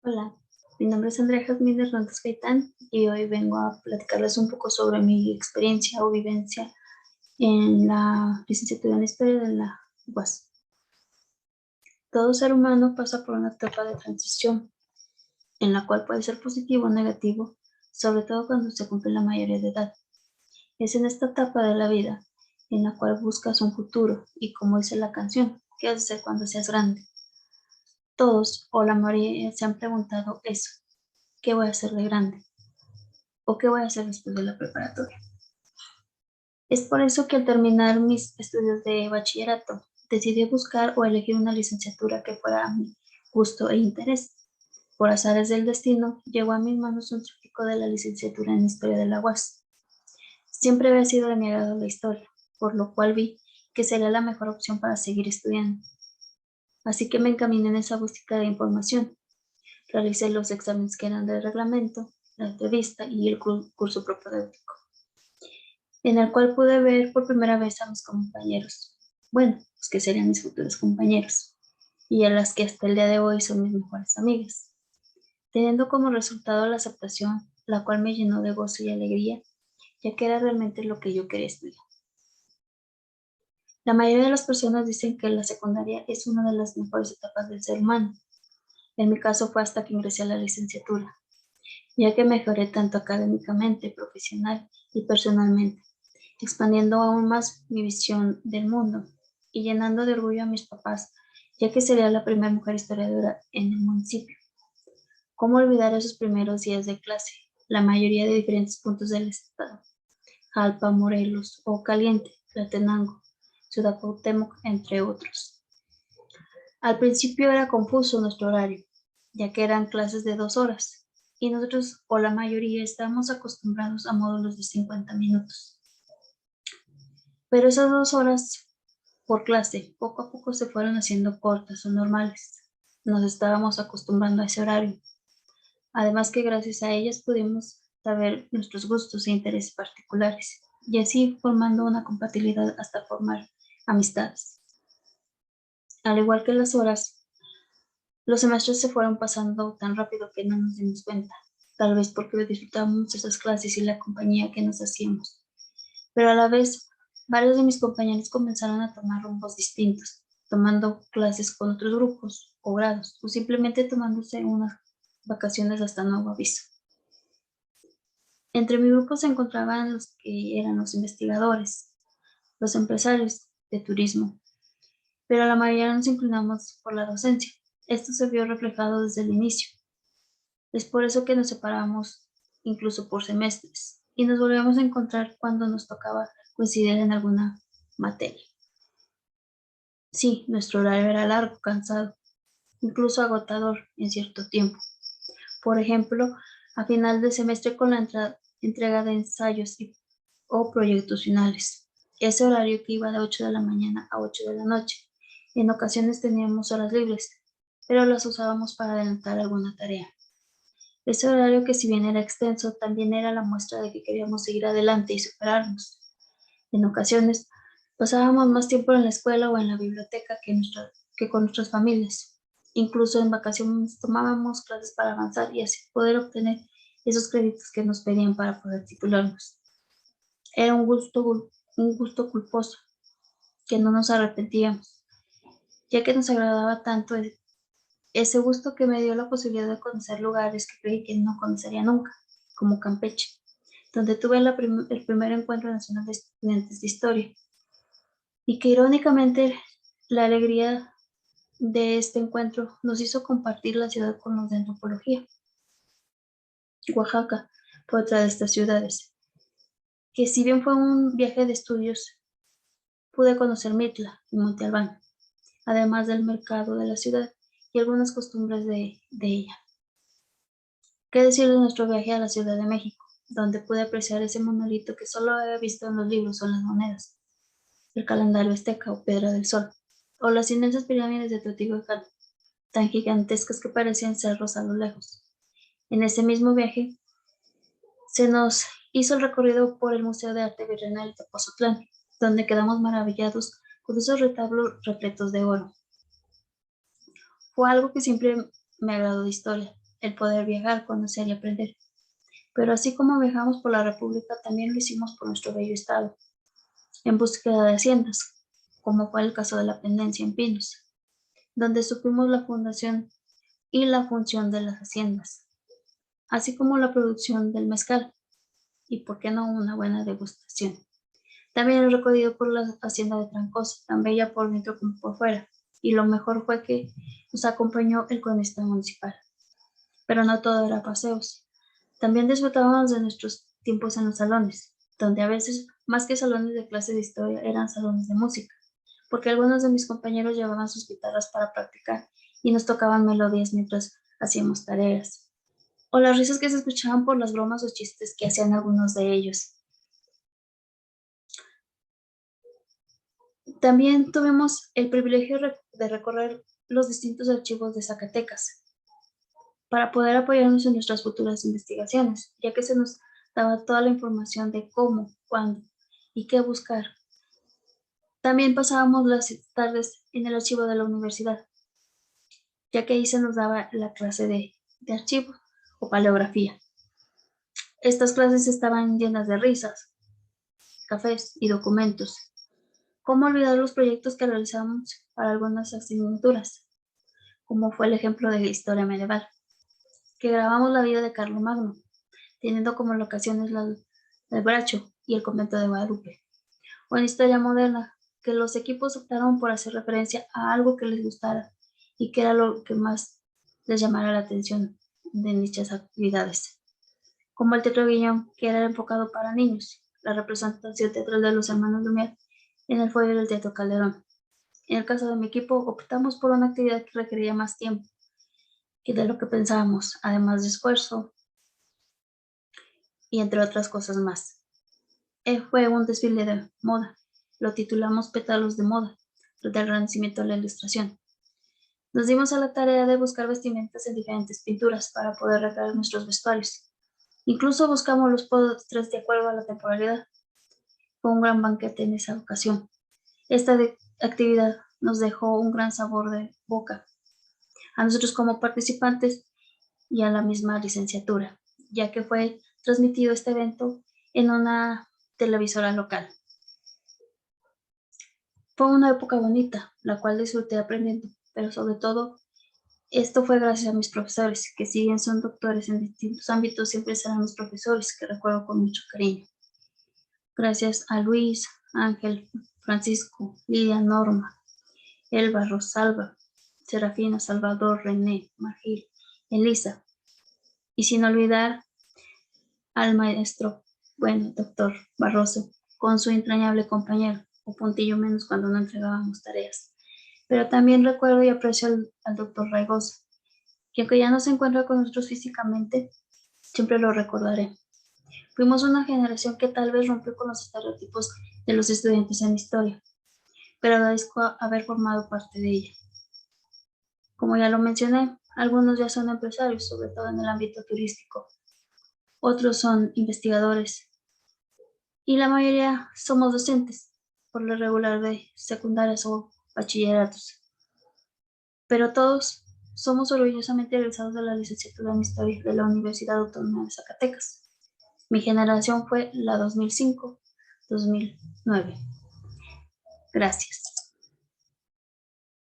Hola, mi nombre es Andrea Jazmín Hernández Gaitán y hoy vengo a platicarles un poco sobre mi experiencia o vivencia en la licenciatura en Historia de la UAS. Todo ser humano pasa por una etapa de transición en la cual puede ser positivo o negativo, sobre todo cuando se cumple la mayoría de edad. Es en esta etapa de la vida en la cual buscas un futuro y, como dice la canción, ¿qué vas a hacer cuando seas grande? Todos o la mayoría se han preguntado eso: ¿qué voy a hacer de grande? ¿O qué voy a hacer después de la preparatoria? Es por eso que al terminar mis estudios de bachillerato, decidí buscar o elegir una licenciatura que fuera a mi gusto e interés. Por azares del destino, llegó a mis manos un trópico de la licenciatura en Historia de la UAS. Siempre había sido de mi agrado la historia, por lo cual vi que sería la mejor opción para seguir estudiando. Así que me encaminé en esa búsqueda de información. Realicé los exámenes que eran del reglamento, la entrevista y el curso propedéutico, en el cual pude ver por primera vez a mis compañeros, bueno, pues que serían mis futuros compañeros, y a las que hasta el día de hoy son mis mejores amigas, teniendo como resultado la aceptación, la cual me llenó de gozo y alegría, ya que era realmente lo que yo quería estudiar. La mayoría de las personas dicen que la secundaria es una de las mejores etapas del ser humano. En mi caso fue hasta que ingresé a la licenciatura, ya que mejoré tanto académicamente, profesional y personalmente, expandiendo aún más mi visión del mundo y llenando de orgullo a mis papás, ya que sería la primera mujer historiadora en el municipio. ¿Cómo olvidar esos primeros días de clase? La mayoría de diferentes puntos del estado: Jalpa, Morelos, O Caliente, Tlatenango, Ciudad Cuauhtémoc, entre otros. Al principio era confuso nuestro horario, ya que eran clases de 2 horas, y nosotros, o la mayoría, estábamos acostumbrados a módulos de 50 minutos. Pero esas 2 horas por clase poco a poco se fueron haciendo cortas o normales. Nos estábamos acostumbrando a ese horario. Además que gracias a ellas pudimos saber nuestros gustos e intereses particulares y así formando una compatibilidad hasta formar amistades. Al igual que las horas, los semestres se fueron pasando tan rápido que no nos dimos cuenta, tal vez porque disfrutábamos esas clases y la compañía que nos hacíamos. Pero a la vez, varios de mis compañeros comenzaron a tomar rumbos distintos, tomando clases con otros grupos o grados, o simplemente tomándose unas vacaciones hasta nuevo aviso. Entre mi grupo se encontraban los que eran los investigadores, los empresarios de turismo, pero la mayoría nos inclinamos por la docencia. Esto se vio reflejado desde el inicio. Es por eso que nos separamos incluso por semestres y nos volvíamos a encontrar cuando nos tocaba coincidir en alguna materia. Sí, nuestro horario era largo, cansado, incluso agotador en cierto tiempo. Por ejemplo, a final de semestre con la entrega de ensayos o proyectos finales. Ese horario que iba de 8 de la mañana a 8 de la noche. En ocasiones teníamos horas libres, pero las usábamos para adelantar alguna tarea. Ese horario, que si bien era extenso, también era la muestra de que queríamos seguir adelante y superarnos. En ocasiones pasábamos más tiempo en la escuela o en la biblioteca que con nuestras familias. Incluso en vacaciones tomábamos clases para avanzar y así poder obtener esos créditos que nos pedían para poder titularnos. Era un gusto culposo que no nos arrepentíamos, ya que nos agradaba tanto ese gusto que me dio la posibilidad de conocer lugares que creí que no conocería nunca, como Campeche, donde tuve el primer encuentro nacional de estudiantes de historia, y que irónicamente la alegría de este encuentro nos hizo compartir la ciudad con los de antropología. Oaxaca fue otra de estas ciudades, que si bien fue un viaje de estudios, pude conocer Mitla y Monte Albán, además del mercado de la ciudad y algunas costumbres de ella. ¿Qué decir de nuestro viaje a la Ciudad de México, donde pude apreciar ese monolito que solo había visto en los libros o en las monedas, el calendario azteca o Piedra del Sol, o las inmensas pirámides de Teotihuacán, tan gigantescas que parecían cerros a lo lejos? En ese mismo viaje se nos hizo el recorrido por el Museo de Arte Virreinal de Tepoztlán, donde quedamos maravillados con esos retablos repletos de oro. Fue algo que siempre me agradó de historia, el poder viajar, conocer y aprender. Pero así como viajamos por la República, también lo hicimos por nuestro bello estado, en búsqueda de haciendas, como fue el caso de la pendencia en Pinos, donde supimos la fundación y la función de las haciendas, así como la producción del mezcal, y por qué no una buena degustación. También el recorrido por la hacienda de Trancoso, tan bella por dentro como por fuera, y lo mejor fue que nos acompañó el cronista municipal. Pero no todo era paseos. También disfrutábamos de nuestros tiempos en los salones, donde a veces, más que salones de clase de historia, eran salones de música, porque algunos de mis compañeros llevaban sus guitarras para practicar y nos tocaban melodías mientras hacíamos tareas, o las risas que se escuchaban por las bromas o chistes que hacían algunos de ellos. También tuvimos el privilegio de recorrer los distintos archivos de Zacatecas para poder apoyarnos en nuestras futuras investigaciones, ya que se nos daba toda la información de cómo, cuándo y qué buscar. También pasábamos las tardes en el archivo de la universidad, ya que ahí se nos daba la clase de archivo o paleografía. Estas clases estaban llenas de risas, cafés y documentos. ¿Cómo olvidar los proyectos que realizamos para algunas asignaturas? Como fue el ejemplo de historia medieval, que grabamos la vida de Carlomagno, teniendo como locaciones el Bracho y el convento de Guadalupe. O en historia moderna, que los equipos optaron por hacer referencia a algo que les gustara y que era lo que más les llamara la atención de dichas actividades. Como el Teatro Guiñón, que era enfocado para niños, la representación teatral de los hermanos Lumière en el foyer del Teatro Calderón. En el caso de mi equipo, optamos por una actividad que requería más tiempo que de lo que pensábamos, además de esfuerzo y entre otras cosas más. Fue un desfile de moda. Lo titulamos Pétalos de Moda, del Renacimiento a la Ilustración. Nos dimos a la tarea de buscar vestimentas en diferentes pinturas para poder recrear nuestros vestuarios. Incluso buscamos los postres de acuerdo a la temporalidad. Fue un gran banquete en esa ocasión. Esta actividad nos dejó un gran sabor de boca a nosotros como participantes y a la misma licenciatura, ya que fue transmitido este evento en una televisora local. Fue una época bonita, la cual disfruté aprendiendo, pero sobre todo esto fue gracias a mis profesores, que si bien son doctores en distintos ámbitos, siempre serán mis profesores, que recuerdo con mucho cariño. Gracias a Luis, Ángel, Francisco, Lidia, Norma, Elba, Rosalba, Serafina, Salvador, René, Margil, Elisa. Y sin olvidar al maestro, bueno, doctor Barroso, con su entrañable compañero, o puntillo menos cuando no entregábamos tareas. Pero también recuerdo y aprecio al doctor Raigoso, que aunque ya no se encuentra con nosotros físicamente, siempre lo recordaré. Fuimos una generación que tal vez rompió con los estereotipos de los estudiantes en historia, pero agradezco haber formado parte de ella. Como ya lo mencioné, algunos ya son empresarios, sobre todo en el ámbito turístico. Otros son investigadores y la mayoría somos docentes, por lo regular de secundarias o bachilleratos. Pero todos somos orgullosamente egresados de la licenciatura en Historia de la Universidad Autónoma de Zacatecas. Mi generación fue la 2005-2009. Gracias.